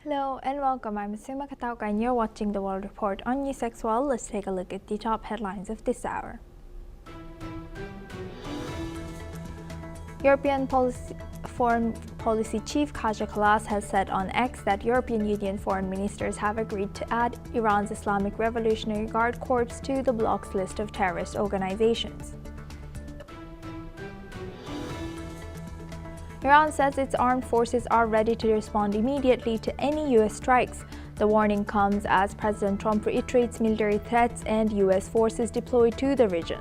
Hello and welcome. I'm Sima Katauka and you're watching the World Report on NewsX. Well, let's take a look at the top headlines of this hour. European Foreign Policy Chief Kaja Kallas has said on X that European Union foreign ministers have agreed to add Iran's Islamic Revolutionary Guard Corps to the bloc's list of terrorist organizations. Iran says its armed forces are ready to respond immediately to any U.S. strikes. The warning comes as President Trump reiterates military threats and U.S. forces deployed to the region.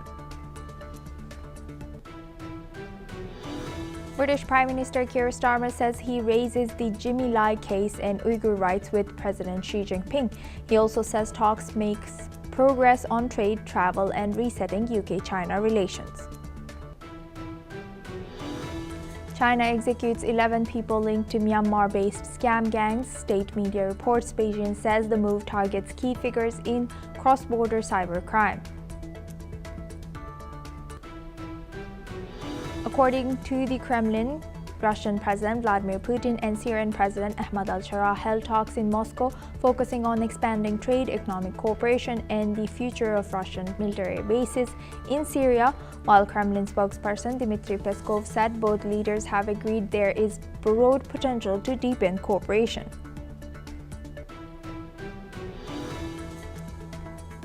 British Prime Minister Keir Starmer says he raises the Jimmy Lai case and Uyghur rights with President Xi Jinping. He also says talks makes progress on trade, travel, and resetting UK-China relations. China executes 11 people linked to Myanmar-based scam gangs. State media reports Beijing says the move targets key figures in cross-border cybercrime. According to the Kremlin, Russian President Vladimir Putin and Syrian President Ahmad al-Shara held talks in Moscow, focusing on expanding trade, economic cooperation, and the future of Russian military bases in Syria, while Kremlin spokesperson Dmitry Peskov said both leaders have agreed there is broad potential to deepen cooperation.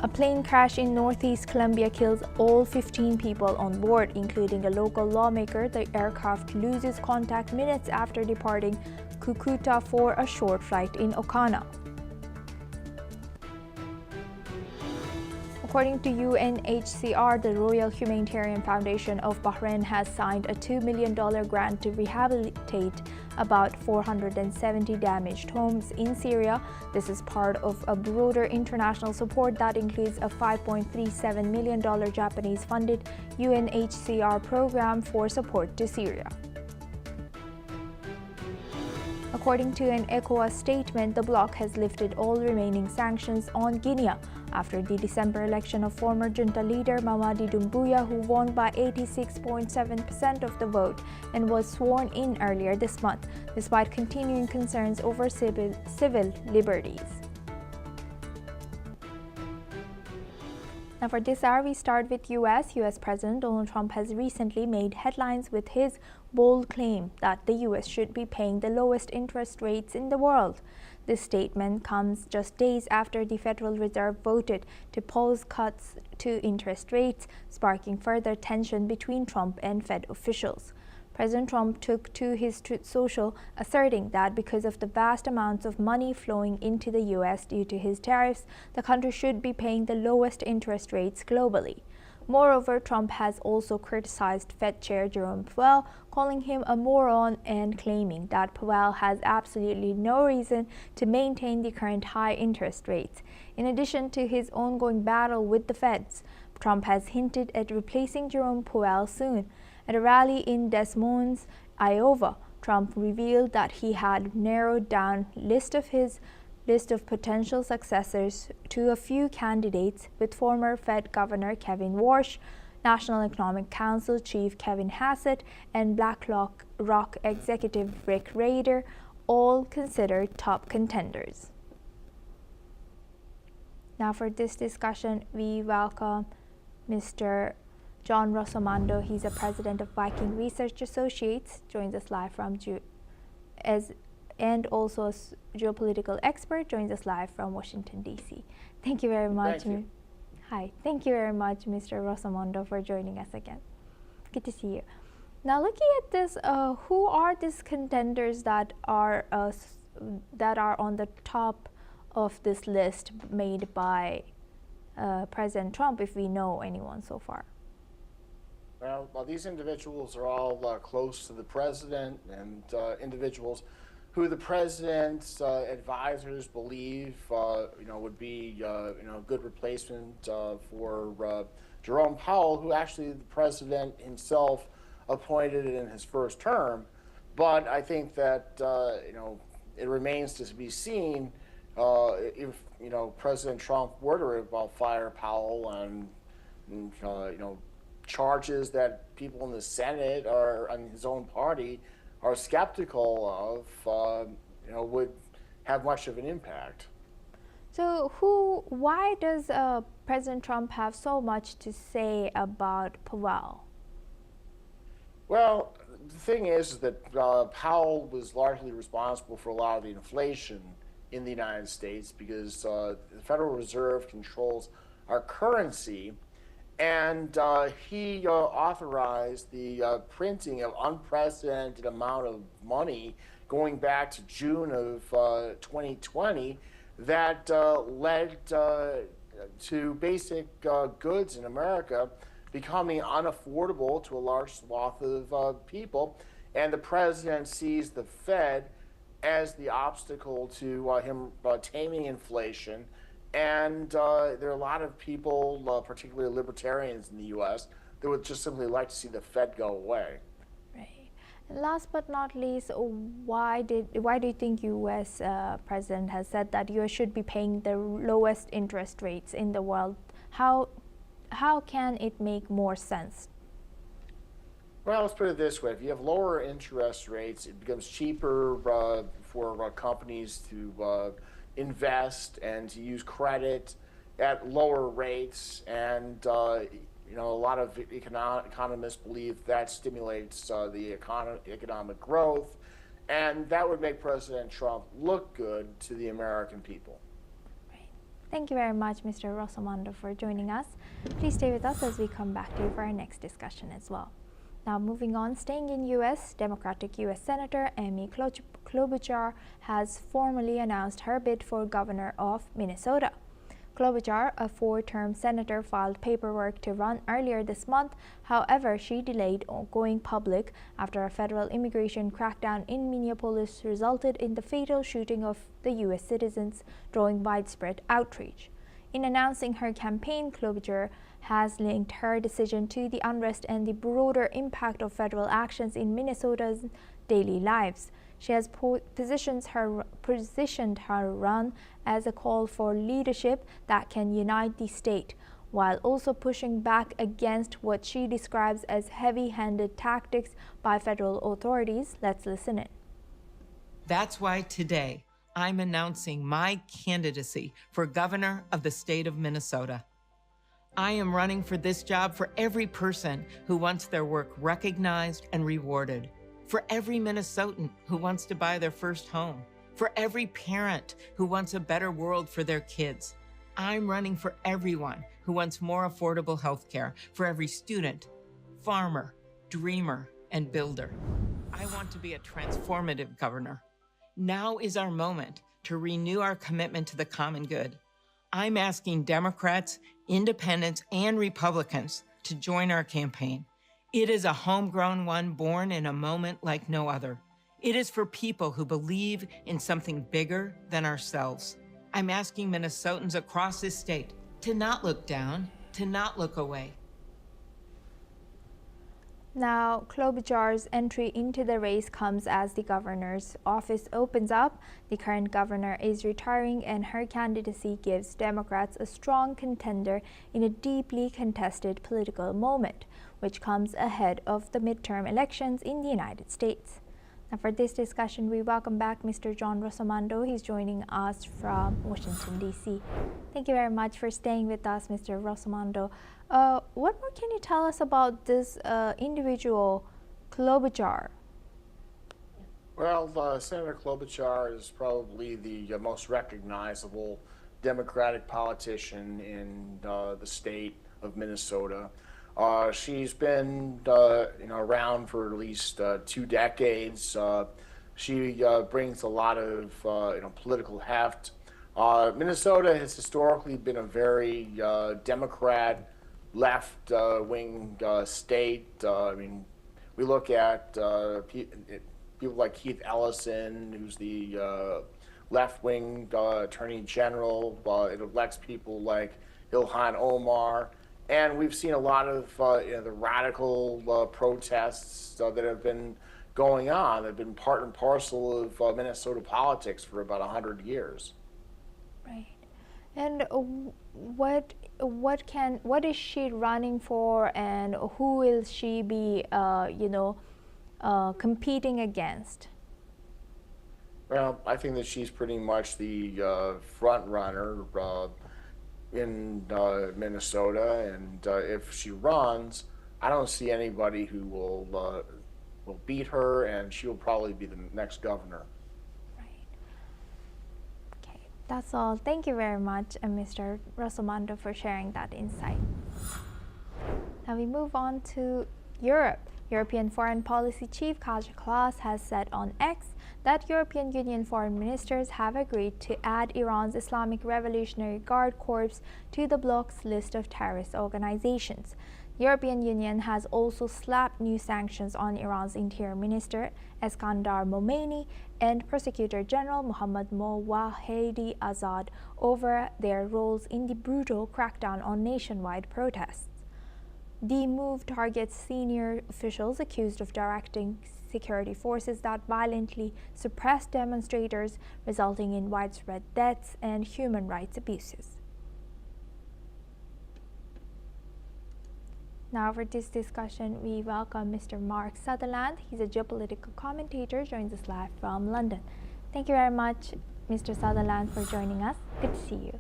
A plane crash in northeast Colombia kills all 15 people on board, including a local lawmaker. The aircraft loses contact minutes after departing Cucuta for a short flight in Ocana. According to UNHCR, the Royal Humanitarian Foundation of Bahrain has signed a $2 million grant to rehabilitate about 470 damaged homes in Syria. This is part of a broader international support that includes a $5.37 million Japanese-funded UNHCR program for support to Syria. According to an ECOWAS statement, the bloc has lifted all remaining sanctions on Guinea after the December election of former junta leader Mamadi Doumbouya, who won by 86.7% of the vote and was sworn in earlier this month, despite continuing concerns over civil liberties. Now for this hour, we start with U.S. President Donald Trump has recently made headlines with his bold claim that the U.S. should be paying the lowest interest rates in the world. This statement comes just days after the Federal Reserve voted to pause cuts to interest rates, sparking further tension between Trump and Fed officials. President Trump took to his Truth Social, asserting that because of the vast amounts of money flowing into the U.S. due to his tariffs, the country should be paying the lowest interest rates globally. Moreover, Trump has also criticized Fed Chair Jerome Powell, calling him a moron and claiming that Powell has absolutely no reason to maintain the current high interest rates. In addition to his ongoing battle with the Feds, Trump has hinted at replacing Jerome Powell soon. At a rally in Des Moines, Iowa, Trump revealed that he had narrowed down his list of potential successors to a few candidates, with former Fed Governor Kevin Warsh, National Economic Council Chief Kevin Hassett, and BlackRock executive Rick Rader all considered top contenders. Now for this discussion, we welcome Mr. John Rossomando. He's a president of Viking Research Associates, joins us live from and also a geopolitical expert, joins us live from Washington, D.C. Thank you very much. Thank you. Hi. Thank you very much, Mr. Rossomando, for joining us again. Good to see you. Now, looking at this, who are these contenders that are on the top of this list made by President Trump, if we know anyone so far? Well, these individuals are all close to the president and individuals who the president's advisors believe, would be, a good replacement for Jerome Powell, who actually the president himself appointed in his first term. But I think that, it remains to be seen if, President Trump were to fire Powell and charges that people in the Senate or in his own party are skeptical of, would have much of an impact. So why does President Trump have so much to say about Powell? Well, the thing is that Powell was largely responsible for a lot of the inflation in the United States because the Federal Reserve controls our currency, and he authorized the printing of unprecedented amount of money going back to June of 2020 that led to basic goods in America becoming unaffordable to a large swath of people. And the president sees the Fed as the obstacle to him taming inflation. And there are a lot of people, particularly libertarians in the U.S., that would just simply like to see the Fed go away. Right. And last but not least, why do you think U.S. President has said that U.S. should be paying the lowest interest rates in the world? How can it make more sense? Well, let's put it this way. If you have lower interest rates, it becomes cheaper for companies to invest and to use credit at lower rates. And, a lot of economists believe that stimulates the economic growth. And that would make President Trump look good to the American people. Thank you very much, Mr. Rossomando, for joining us. Please stay with us as we come back to you for our next discussion as well. Now, moving on, staying in U.S., Democratic U.S. Senator Amy Klobuchar has formally announced her bid for governor of Minnesota. Klobuchar, a four-term senator, filed paperwork to run earlier this month. However, she delayed going public after a federal immigration crackdown in Minneapolis resulted in the fatal shooting of the U.S. citizens, drawing widespread outrage. In announcing her campaign, Klobuchar has linked her decision to the unrest and the broader impact of federal actions in Minnesota's daily lives. She has positioned her run as a call for leadership that can unite the state, while also pushing back against what she describes as heavy-handed tactics by federal authorities. Let's listen in. That's why today I'm announcing my candidacy for governor of the state of Minnesota. I am running for this job for every person who wants their work recognized and rewarded, for every Minnesotan who wants to buy their first home, for every parent who wants a better world for their kids. I'm running for everyone who wants more affordable health care, for every student, farmer, dreamer, and builder. I want to be a transformative governor. Now is our moment to renew our commitment to the common good. I'm asking Democrats, Independents, and Republicans to join our campaign. It is a homegrown one born in a moment like no other. It is for people who believe in something bigger than ourselves. I'm asking Minnesotans across this state to not look down, to not look away. Now, Klobuchar's entry into the race comes as the governor's office opens up. The current governor is retiring, and her candidacy gives Democrats a strong contender in a deeply contested political moment, which comes ahead of the midterm elections in the United States. Now, for this discussion, we welcome back Mr. John Rossomando. He's joining us from Washington, D.C. Thank you very much for staying with us, Mr. Rossomando. What more can you tell us about this individual, Klobuchar? Well, Senator Klobuchar is probably the most recognizable Democratic politician in the state of Minnesota. She's been around for at least 2 decades. She brings a lot of political heft. Minnesota has historically been a very Democrat left-wing state. We look at people like Keith Ellison, who's the left-wing attorney general. It elects people like Ilhan Omar. And we've seen a lot of the radical protests that have been going on. They've been part and parcel of Minnesota politics for about 100 years. Right. And what is she running for, and who will she be, competing against? Well, I think that she's pretty much the front runner in Minnesota, and if she runs, I don't see anybody who will beat her, and she will probably be the next governor. Right. Okay, that's all. Thank you very much, Mr. Rossomando, for sharing that insight. Now we move on to Europe. European Foreign Policy Chief Kaja Kallas has said on X that European Union foreign ministers have agreed to add Iran's Islamic Revolutionary Guard Corps to the bloc's list of terrorist organizations. The European Union has also slapped new sanctions on Iran's Interior Minister Eskandar Momeni and Prosecutor General Mohammad Moawahedi Azad over their roles in the brutal crackdown on nationwide protests. The move targets senior officials accused of directing security forces that violently suppressed demonstrators, resulting in widespread deaths and human rights abuses. Now for this discussion, we welcome Mr. Mark Sutherland. He's a geopolitical commentator, joins us live from London. Thank you very much, Mr. Sutherland, for joining us. Good to see you.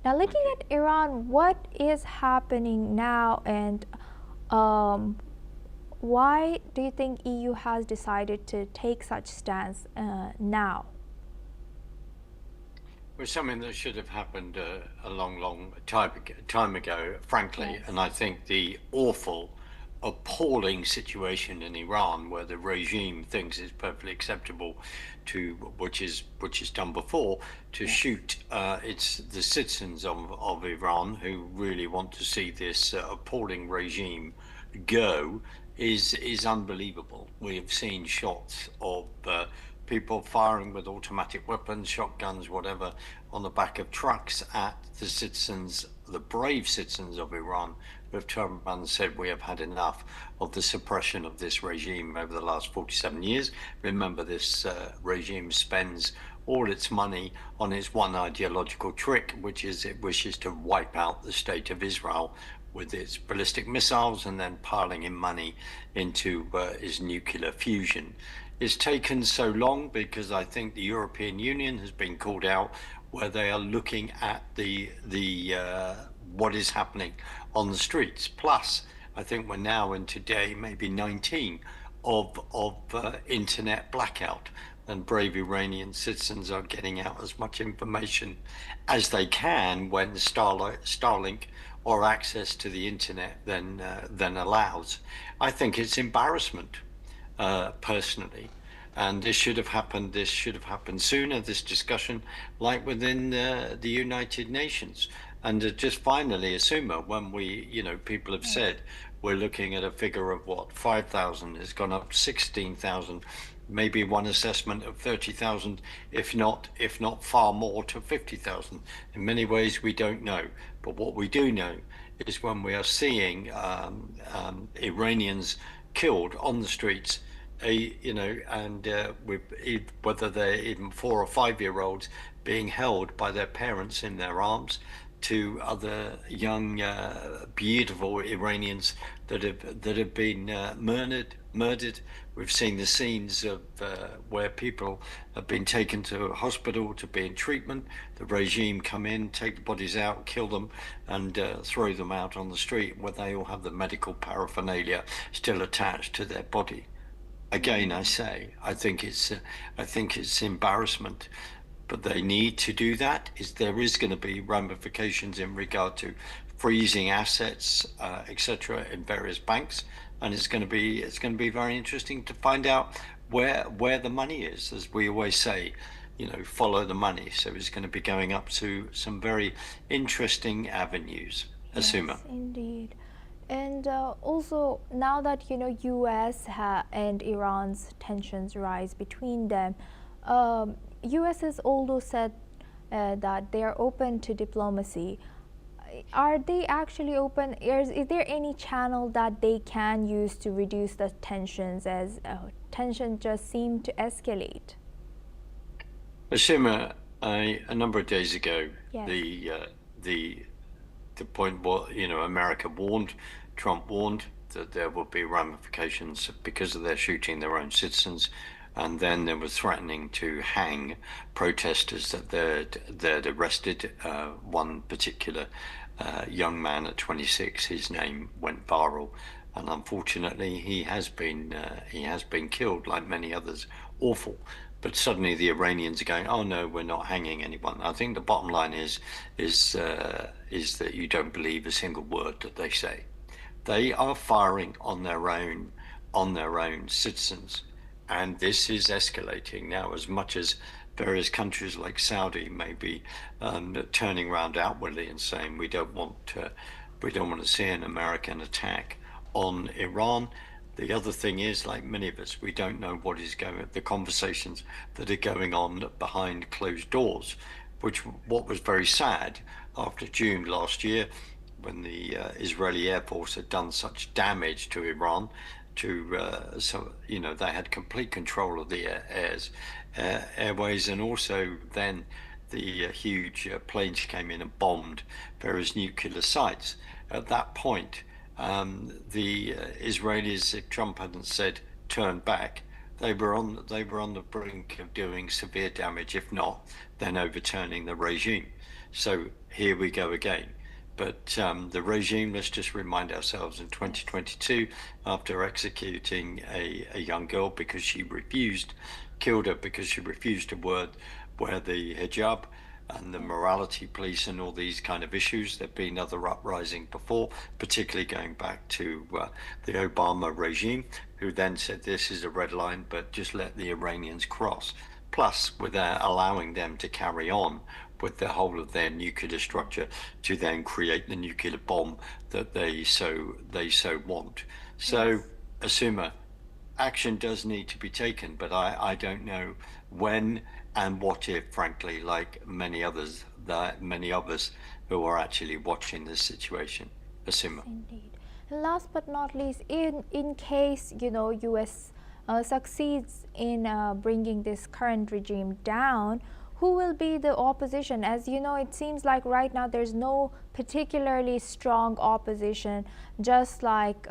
Now, looking at Iran, what is happening now, and why do you think EU has decided to take such stance now? It was something that should have happened a long time ago, frankly. Yes. And I think the awful, appalling situation in Iran, where the regime thinks it's perfectly acceptable to, which is done before, to Yes. shoot it's the citizens of Iran who really want to see this appalling regime go, is unbelievable. We have seen shots of people firing with automatic weapons, shotguns, whatever, on the back of trucks at the citizens, the brave citizens of Iran, who have turned around and said, we have had enough of the suppression of this regime over the last 47 years. Remember, this regime spends all its money on its one ideological trick, which is it wishes to wipe out the state of Israel with its ballistic missiles and then piling in money into its nuclear fusion. It's taken so long because I think the European Union has been called out, where they are looking at the what is happening on the streets. Plus, I think we're now into day maybe 19 of internet blackout, and brave Iranian citizens are getting out as much information as they can when Starlink or access to the internet then allows. I think it's embarrassment. Personally, and this should have happened sooner, this discussion, like within the United Nations. And just finally, Asuma, when people have said we're looking at a figure of 5,000, it's gone up 16,000, maybe one assessment of 30,000, if not far more, to 50,000. In many ways, we don't know, but what we do know is when we are seeing Iranians killed on the streets, whether they're even 4 or 5 year olds being held by their parents in their arms, to other young, beautiful Iranians that have been murdered. We've seen the scenes of where people have been taken to a hospital to be in treatment. The regime come in, take the bodies out, kill them, and throw them out on the street, where they all have the medical paraphernalia still attached to their body. Again, I say, I think it's embarrassment, but they need to do that. There is going to be ramifications in regard to freezing assets, etc., in various banks, and it's going to be very interesting to find out where the money is. As we always say, follow the money. So it's going to be going up to some very interesting avenues. Asuma. Yes, indeed. And also, now that U.S. and Iran's tensions rise between them, U.S. has also said that they are open to diplomacy. Are they actually open? Is there any channel that they can use to reduce the tensions, as tensions just seem to escalate? Asuma, a number of days ago, Yes. the point was, America warned, Trump warned, that there would be ramifications because of their shooting their own citizens. And then there was threatening to hang protesters that they'd arrested. One particular young man at 26, his name went viral, and unfortunately he has been killed, like many others. Awful. But suddenly the Iranians are going, oh no, we're not hanging anyone. I think the bottom line is that you don't believe a single word that they say. They are firing on their own citizens. And this is escalating now, as much as various countries like Saudi may be turning around outwardly and saying we don't want to see an American attack on Iran. The other thing is, like many of us, we don't know what is the conversations that are going on behind closed doors, what was very sad after June last year, when the Israeli Air Force had done such damage to Iran. So they had complete control of the airways, and also then the huge planes came in and bombed various nuclear sites. At that point, the Israelis, if Trump hadn't said turn back, they were on the brink of doing severe damage, if not then overturning the regime. So here we go again. But the regime, let's just remind ourselves, in 2022, after executing a young girl because she killed her because she refused to wear the hijab, and the morality police and all these kind of issues. There've been other uprisings before, particularly going back to the Obama regime, who then said this is a red line, but just let the Iranians cross. Plus, without allowing them to carry on with the whole of their nuclear structure to then create the nuclear bomb that they so want. So, Asuma, action does need to be taken, but I don't know when and what if, frankly, like many of us who are actually watching this situation. Asuma. Indeed. And last but not least, in case U.S. Succeeds in bringing this current regime down, who will be the opposition? As you know, it seems like right now there's no particularly strong opposition, just like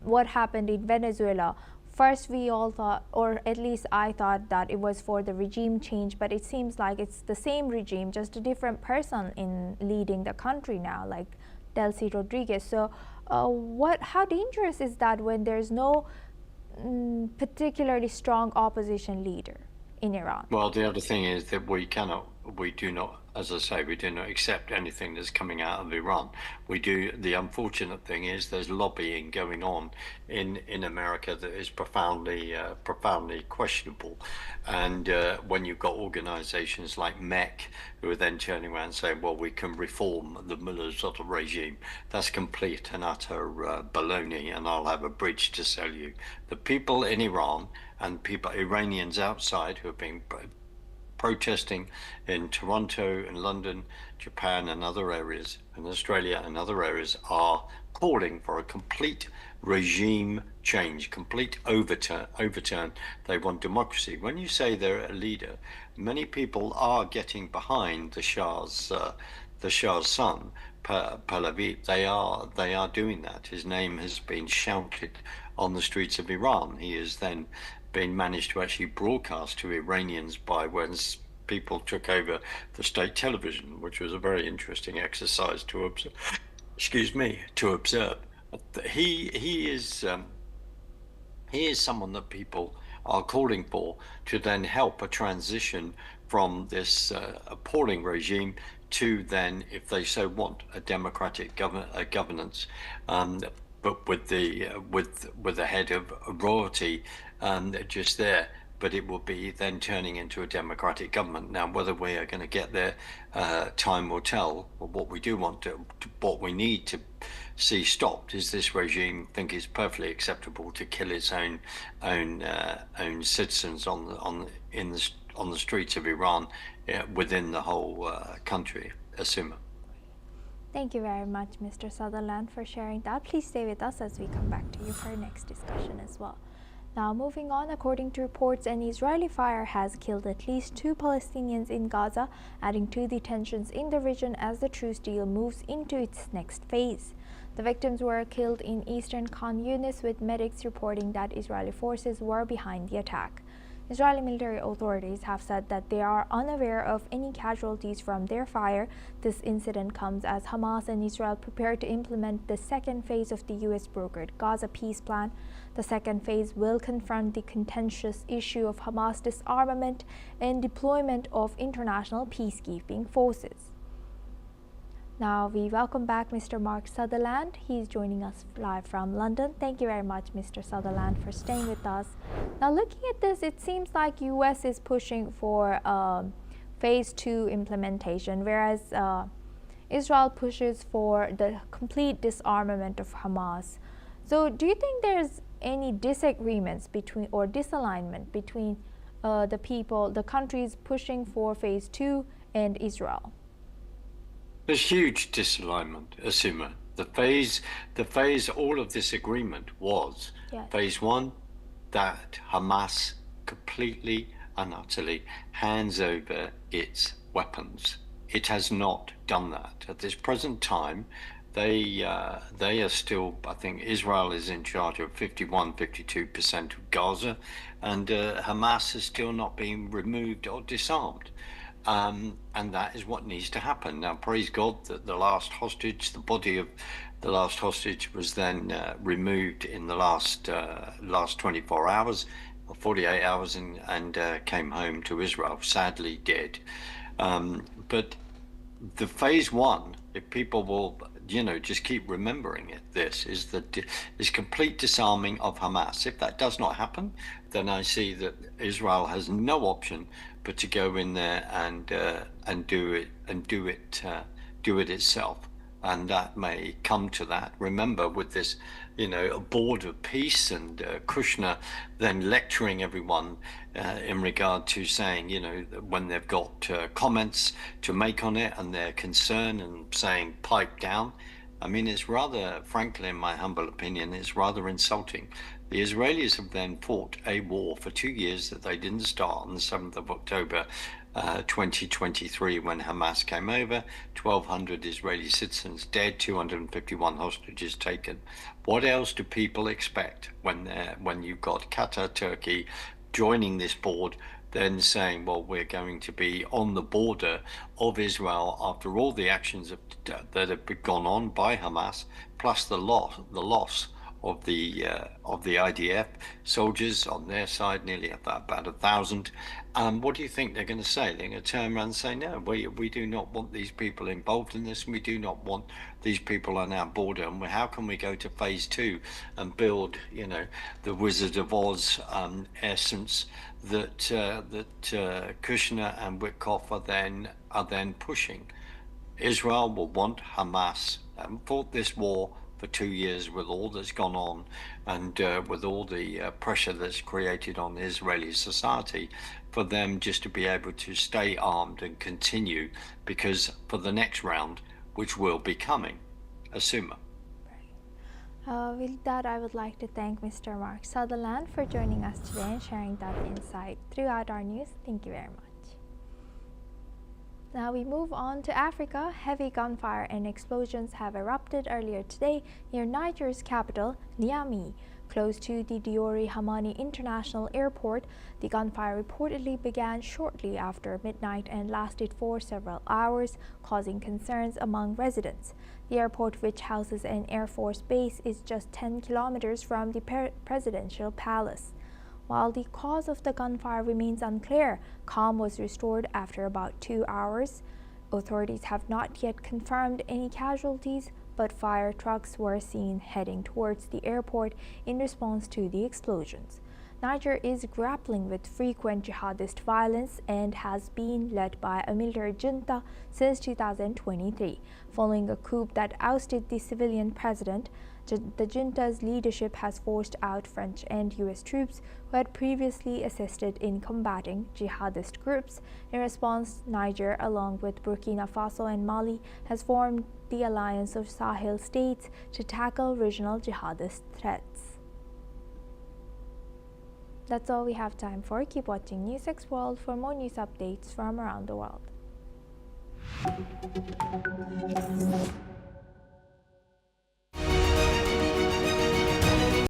what happened in Venezuela. First, we all thought, or at least I thought, that it was for the regime change, but it seems like it's the same regime, just a different person in leading the country now, like Delcy Rodriguez. So how dangerous is that when there's no particularly strong opposition leader in Iran? Well, the other thing is that we do not, as I say, we do not accept anything that's coming out of Iran. The unfortunate thing is there's lobbying going on in America that is profoundly questionable. And when you've got organizations like MEC who are then turning around and saying, well, we can reform the Mullah sort of regime, that's complete and utter baloney, and I'll have a bridge to sell you. The people in Iran and Iranians outside who have been protesting in Toronto and London, Japan and other areas, and Australia and other areas, are calling for a complete regime change, complete overturn. They want democracy. When you say they're a leader, many people are getting behind the Shah's son, Pahlavi. They are doing that. His name has been shouted on the streets of Iran. He has then been managed to actually broadcast to Iranians by when people took over the state television, which was a very interesting exercise to observe. To observe. He is someone that people are calling for to then help a transition from this appalling regime to then, if they so want, a democratic governance, but with the head of royalty just there. But it will be then turning into a democratic government. Now, whether we are going to get there, time will tell. But what we do want what we need to see stopped is this regime think it's perfectly acceptable to kill its own citizens on the streets of Iran, within the whole country. Asuma. Thank you very much, Mr. Sutherland, for sharing that. Please stay with us as we come back to you for our next discussion as well. Now, moving on, according to reports, an Israeli fire has killed at least 2 Palestinians in Gaza, adding to the tensions in the region as the truce deal moves into its next phase. The victims were killed in eastern Khan Yunis, with medics reporting that Israeli forces were behind the attack. Israeli military authorities have said that they are unaware of any casualties from their fire. This incident comes as Hamas and Israel prepare to implement the second phase of the U.S.-brokered Gaza peace plan. The second phase will confront the contentious issue of Hamas disarmament and deployment of international peacekeeping forces. Now we welcome back Mr. Mark Sutherland. He's joining us live from London. Thank you very much, Mr. Sutherland, for staying with us. Now, looking at this, it seems like U.S. is pushing for phase 2 implementation, whereas Israel pushes for the complete disarmament of Hamas. So do you think there's any disagreements between or disalignment between the countries pushing for phase 2 and Israel? There's huge disalignment, Asuma. The phase, all of this agreement was phase 1, that Hamas completely and utterly hands over its weapons. It has not done that. At this present time, they are still, I think Israel is in charge of 52% of Gaza, and Hamas has still not been removed or disarmed. And that is what needs to happen. Now, praise God that the last hostage, the body of the last hostage, was then removed in the last 24 hours or 48 hours and came home to Israel, sadly dead. But the phase 1, if people will, just keep remembering it, this is complete disarming of Hamas. If that does not happen, then I see that Israel has no option but to go in there and do it itself, and that may come to that. Remember, with this, a board of peace and Kushner then lecturing everyone in regard to saying, when they've got comments to make on it and their concern and saying pipe down. I mean, it's rather, frankly, in my humble opinion, it's rather insulting. The Israelis have then fought a war for 2 years that they didn't start on the 7th of October 2023 when Hamas came over. 1,200 Israeli citizens dead, 251 hostages taken. What else do people expect when you've got Qatar, Turkey joining this board, then saying, well, we're going to be on the border of Israel after all the actions that have gone on by Hamas, plus the loss of the IDF soldiers on their side, nearly about 1,000. What do you think they're going to say? They're going to turn around and say, no, we do not want these people involved in this, and we do not want these people on our border. And how can we go to phase 2 and build, the Wizard of Oz essence that Kushner and Witkoff are then pushing? Israel will want Hamas and fought this war for 2 years with all that's gone on and with all the pressure that's created on Israeli society, for them just to be able to stay armed and continue, because for the next round, which will be coming, Asuma. With that, I would like to thank Mr. Mark Sutherland for joining us today and sharing that insight throughout our news. Thank you very much. Now we move on to Africa. Heavy gunfire and explosions have erupted earlier today near Niger's capital, Niamey, close to the Diori Hamani International Airport. The gunfire reportedly began shortly after midnight and lasted for several hours, causing concerns among residents. The airport, which houses an Air Force base, is just 10 kilometers from the presidential palace. While the cause of the gunfire remains unclear, calm was restored after about 2 hours. Authorities have not yet confirmed any casualties, but fire trucks were seen heading towards the airport in response to the explosions. Niger is grappling with frequent jihadist violence and has been led by a military junta since 2023. Following a coup that ousted the civilian president, the junta's leadership has forced out French and U.S. troops who had previously assisted in combating jihadist groups. In response, Niger, along with Burkina Faso and Mali, has formed the Alliance of Sahel States to tackle regional jihadist threats. That's all we have time for. Keep watching NewsX World for more news updates from around the world.